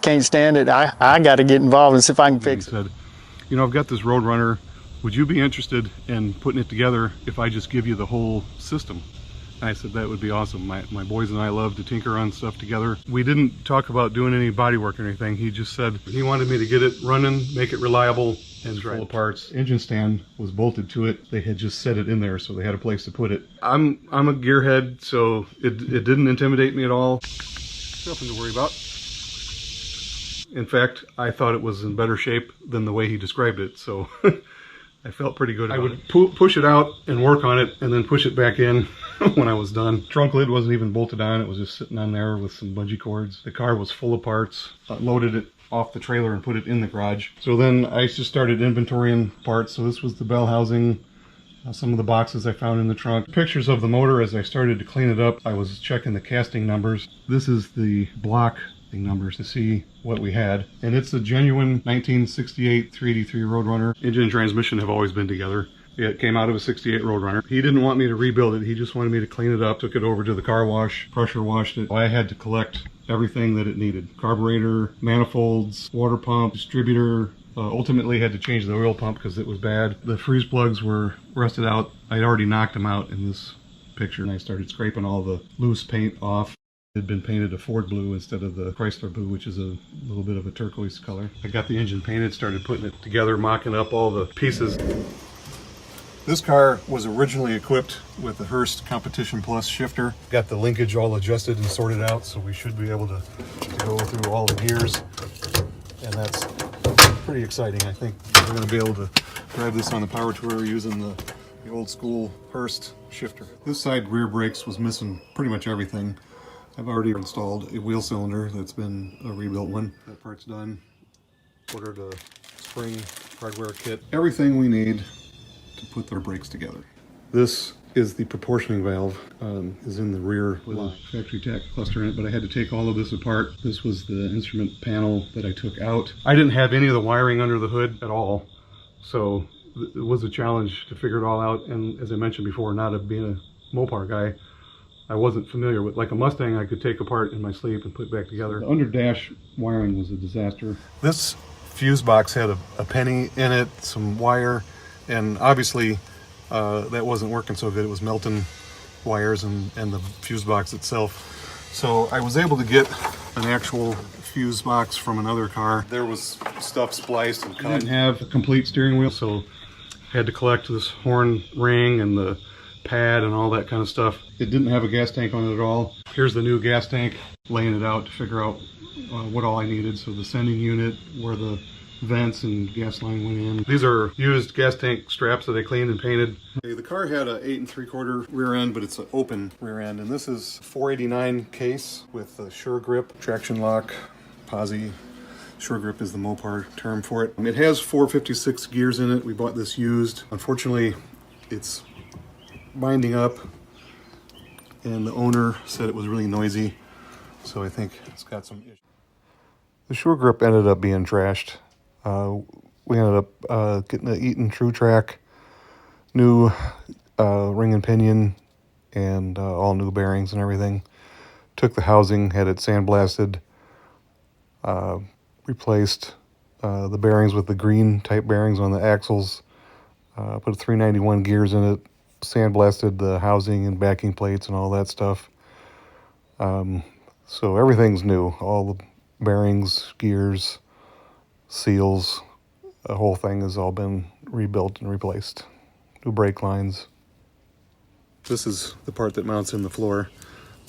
can't stand it. I got to get involved and see if I can fix it. He said, you know, I've got this Road Runner. Would you be interested in putting it together if I just give you the whole system? And I said, that would be awesome. My boys and I love to tinker on stuff together. We didn't talk about doing any body work or anything. He just said he wanted me to get it running, make it reliable, and full of parts. Engine stand was bolted to it. They had just set it in there, so they had a place to put it. I'm a gearhead, so it didn't intimidate me at all. Nothing to worry about. In fact, I thought it was in better shape than the way he described it, so I felt pretty good about it. I would push it out and work on it, and then push it back in when I was done. Trunk lid wasn't even bolted on. It was just sitting on there with some bungee cords. The car was full of parts. I loaded it off the trailer and put it in the garage. So then I just started inventorying parts. So this was the bell housing, some of the boxes I found in the trunk. Pictures of the motor as I started to clean it up. I was checking the casting numbers. This is the block numbers to see what we had. And it's a genuine 1968 383 Road Runner. Engine and transmission have always been together. It came out of a 68 Road Runner. He didn't want me to rebuild it. He just wanted me to clean it up. Took it over to the car wash, pressure washed it. I had to collect everything that it needed. Carburetor, manifolds, water pump, distributor. Ultimately had to change the oil pump because it was bad. The freeze plugs were rusted out. I'd already knocked them out in this picture, and I started scraping all the loose paint off. It had been painted a Ford blue instead of the Chrysler blue, which is a little bit of a turquoise color. I got the engine painted, started putting it together, mocking up all the pieces. This car was originally equipped with the Hurst Competition Plus shifter. Got the linkage all adjusted and sorted out, so we should be able to go through all the gears. And that's pretty exciting. I think we're going to be able to drive this on the power tour using the old school Hurst shifter. This side rear brakes was missing pretty much everything. I've already installed a wheel cylinder that's been a rebuilt one. That part's done. Ordered a spring hardware kit. Everything we need to put their brakes together. This is the proportioning valve, is in the rear with a factory tack cluster in it, but I had to take all of this apart. This was the instrument panel that I took out. I didn't have any of the wiring under the hood at all, so it was a challenge to figure it all out. And as I mentioned before, not being a Mopar guy, I wasn't familiar with. Like a Mustang, I could take apart in my sleep and put back together. The under dash wiring was a disaster. This fuse box had a penny in it, some wire, and obviously that wasn't working so good. It was melting wires and the fuse box itself. So I was able to get an actual fuse box from another car. There was stuff spliced and cut. I didn't have a complete steering wheel, so I had to collect this horn ring and the pad and all that kind of stuff. It didn't have a gas tank on it at all. Here's the new gas tank, laying it out to figure out what all I needed. So the sending unit, where the vents and gas line went in. These are used gas tank straps that I cleaned and painted. The car had a 8 3/4 rear end, but it's an open rear end. And this is 489 case with a Sure Grip, traction lock, posi. Sure Grip is the Mopar term for it. It has 456 gears in it. We bought this used. Unfortunately, it's binding up, and the owner said it was really noisy, so I think it's got some issues. The Sure Grip ended up being trashed. We ended up getting an Eaton True Track, new ring and pinion, and all new bearings and everything. Took the housing, had it sandblasted, replaced the bearings with the green type bearings on the axles, put 391 gears in it, sandblasted the housing and backing plates and all that stuff. So everything's new. All the bearings, gears, seals, the whole thing has all been rebuilt and replaced. New brake lines. This is the part that mounts in the floor.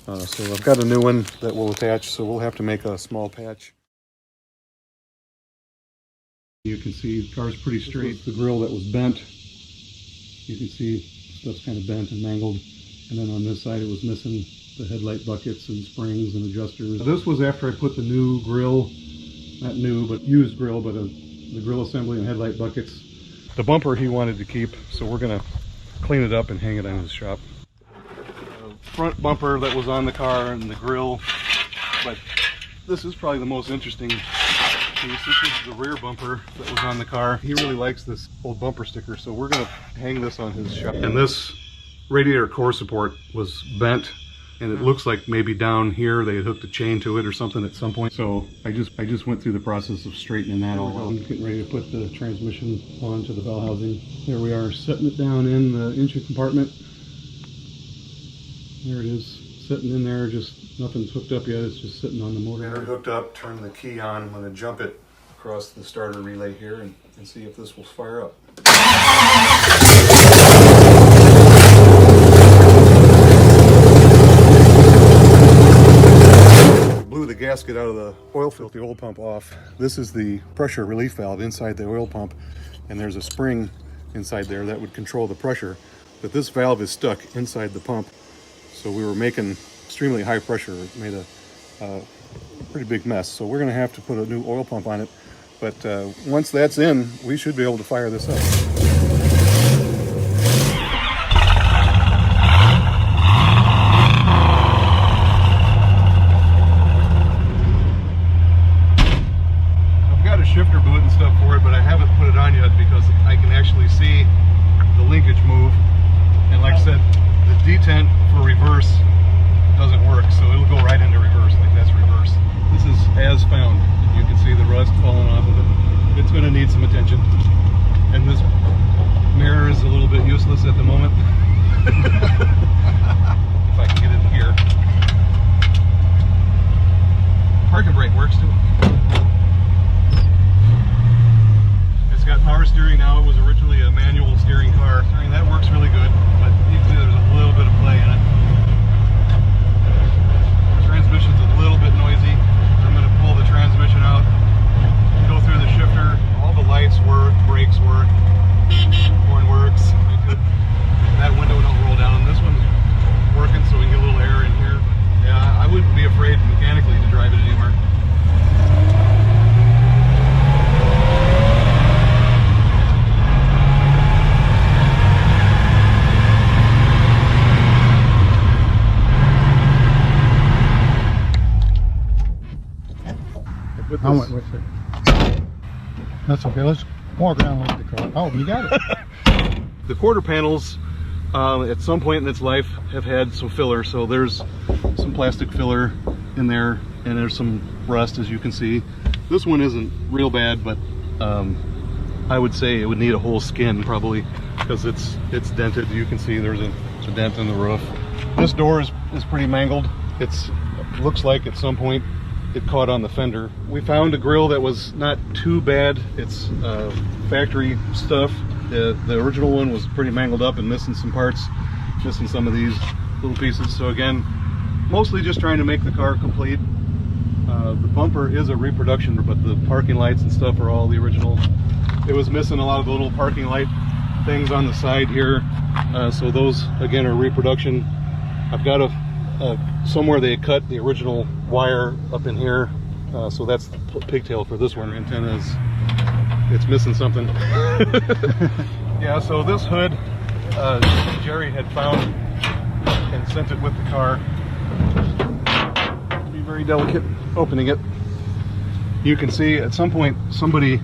So I've got a new one that will attach, so we'll have to make a small patch. You can see the car's pretty straight. The grill that was bent, you can see stuff's kind of bent and mangled, and then on this side it was missing the headlight buckets and springs and adjusters. This was after I put the new grill, not new, but used grill, but the grill assembly and headlight buckets. The bumper he wanted to keep, so we're going to clean it up and hang it on his shop. Front bumper that was on the car and the grill, but this is probably the most interesting piece. This is the rear bumper that was on the car. He really likes this old bumper sticker, so we're going to hang this on his shop. And this radiator core support was bent and it looks like maybe down here they had hooked a chain to it or something at some point. So I just went through the process of straightening that all out. I'm getting ready to put the transmission onto the bell housing. There we are, setting it down in the engine compartment. There it is, sitting in there, just nothing's hooked up yet, it's just sitting on the motor. They're hooked up, turn the key on. I'm going to jump it across the starter relay here and see if this will fire up. Blew the gasket out of the oil filter, the oil pump off. This is the pressure relief valve inside the oil pump, and there's a spring inside there that would control the pressure. But this valve is stuck inside the pump, so we were making extremely high pressure. It made a pretty big mess. So we're going to have to put a new oil pump on it. But once that's in, we should be able to fire this up. Shifter boot and stuff for it, but I haven't put it on yet because I can actually see the linkage move, and like I said, the detent for reverse doesn't work, so it'll go right into reverse. Like that's reverse. This is as found. You can see the rust falling off of it. It's going to need some attention, and this mirror is a little bit useless at the moment. If I can get in here. Parking brake works too. It's got power steering now. It was originally a manual steering car. I mean, that works really good, but you can see there's a little bit of play in it. The transmission's a little bit noisy. I'm going to pull the transmission out, go through the shifter. All the lights work, brakes work, horn works. That window don't roll down. And this one's working, so we can get a little air in here. But yeah, I wouldn't be afraid mechanically to drive it anywhere. I went with it. That's okay. Let's walk around and look at the car. Oh, you got it. The quarter panels, at some point in its life, have had some filler. So there's some plastic filler in there, and there's some rust, as you can see. This one isn't real bad, but I would say it would need a whole skin probably, because it's dented. You can see there's a dent in the roof. This door is pretty mangled. It looks like at some point it caught on the fender. We found a grill that was not too bad. It's factory stuff. The original one was pretty mangled up and missing some parts, missing some of these little pieces. So again, mostly just trying to make the car complete. The bumper is a reproduction, but the parking lights and stuff are all the original. It was missing a lot of the little parking light things on the side here. So those again are reproduction. I've got somewhere they cut the original wire up in here, so that's the pigtail for this one. Antenna it's missing something. Yeah, so this hood Jerry had found and sent it with the car. Be very delicate opening it. You can see at some point somebody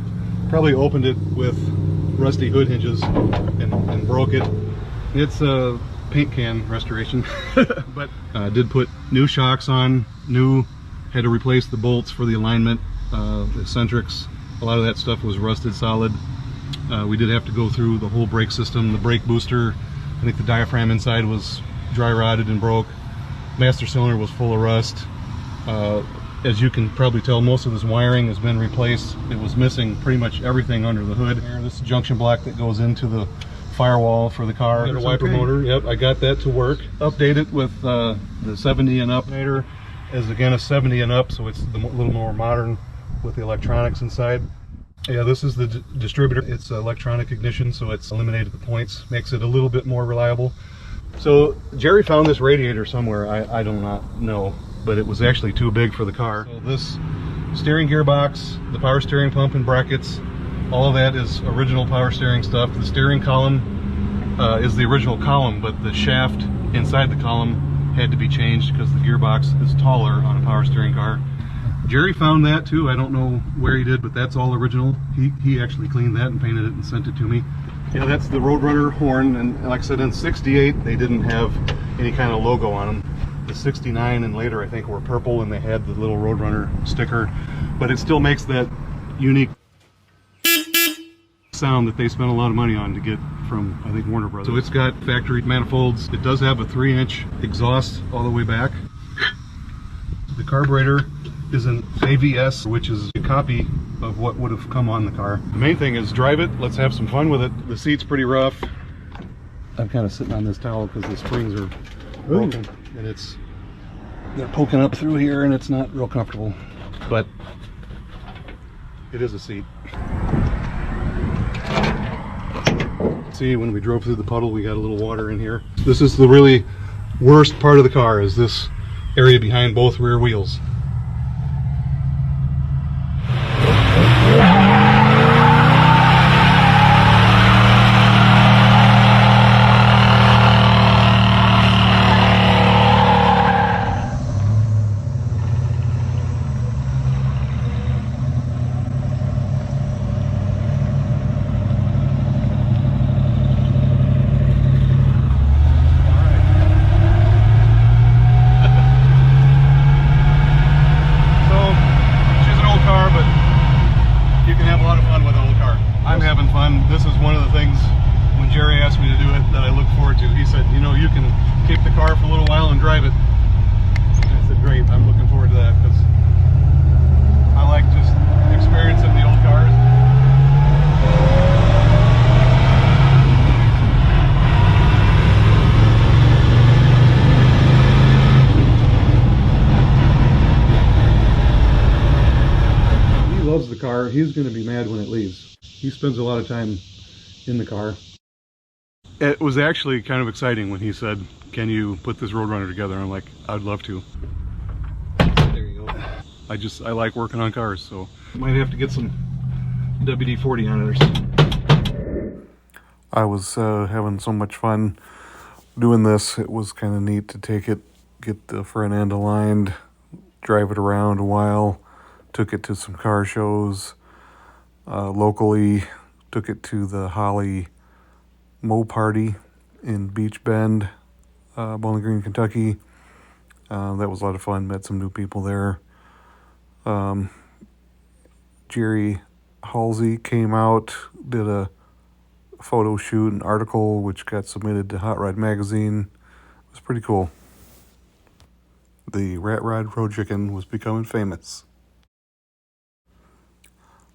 probably opened it with rusty hood hinges and broke it. It's a paint can restoration. But did put new shocks on, had to replace the bolts for the alignment, the eccentrics. A lot of that stuff was rusted solid. We did have to go through the whole brake system, the brake booster. I think the diaphragm inside was dry rotted and broke. Master cylinder was full of rust. As you can probably tell, most of this wiring has been replaced. It was missing pretty much everything under the hood. This is junction block that goes into the firewall for the car. Got a wiper motor. Yep, I got that to work. Update it with the 70 and up motor. Is again a 70 and up, so it's a little more modern with the electronics inside. Yeah, this is the distributor. It's electronic ignition, so it's eliminated the points, makes it a little bit more reliable. So Jerry found this radiator somewhere. I do not know, but it was actually too big for the car. So this steering gearbox, the power steering pump and brackets, all of that is original power steering stuff. The steering column is the original column, but the shaft inside the column had to be changed because the gearbox is taller on a power steering car. Jerry found that too. I don't know where he did, but that's all original. He actually cleaned that and painted it and sent it to me. Yeah, that's the Road Runner horn, and like I said, in '68 they didn't have any kind of logo on them. The '69 and later I think were purple, and they had the little Road Runner sticker, but it still makes that unique sound that they spent a lot of money on to get from, I think, Warner Brothers. So it's got factory manifolds. It does have a 3-inch exhaust all the way back. The carburetor is an AVS, which is a copy of what would have come on the car. The main thing is drive it. Let's have some fun with it. The seat's pretty rough. I'm kind of sitting on this towel because the springs are broken, and they're poking up through here, and it's not real comfortable, but it is a seat. See, when we drove through the puddle, we got a little water in here. This is the really worst part of the car, is this area behind both rear wheels. This is one of the things, when Jerry asked me to do it, that I look forward to. He said, you know, you can keep the car for a little while and drive it. And I said, great, I'm looking forward to that, because I like just experiencing the old cars. He loves the car. He's going to be mad when it leaves. He spends a lot of time in the car. It was actually kind of exciting when he said, can you put this Road Runner together? I'm like, I'd love to. There you go. I like working on cars, so might have to get some WD-40 on it or something. I was having so much fun doing this. It was kind of neat to take it, get the front end aligned, drive it around a while, took it to some car shows. Locally, took it to the Holly Mow Party in Beach Bend, Bowling Green, Kentucky. That was a lot of fun. Met some new people there. Jerry Halsey came out, did a photo shoot, an article, which got submitted to Hot Rod Magazine. It was pretty cool. The Rat Rod Road Chicken was becoming famous.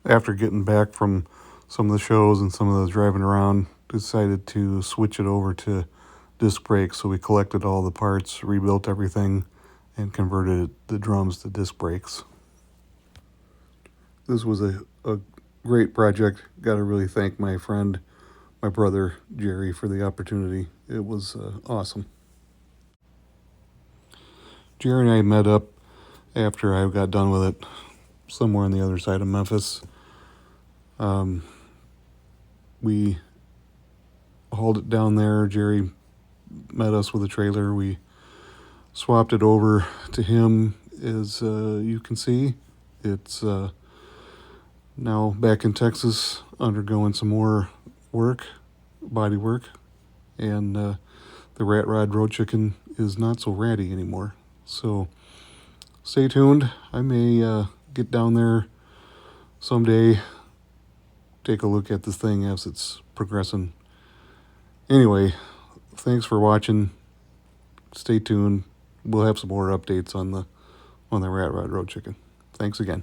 After getting back from some of the shows and some of those driving around, decided to switch it over to disc brakes. So we collected all the parts, rebuilt everything, and converted the drums to disc brakes. This was a great project. Got to really thank my friend, my brother, Jerry, for the opportunity. It was awesome. Jerry and I met up after I got done with it, somewhere on the other side of Memphis. We hauled it down there. Jerry met us with a trailer. We swapped it over to him. As you can see, it's now back in Texas, undergoing some more work, body work, and the Rat Rod Road Chicken is not so ratty anymore. So stay tuned. I may get down there someday, take a look at this thing as it's progressing. Anyway, thanks for watching. Stay tuned. We'll have some more updates on the Rat Rod Road Chicken. Thanks again.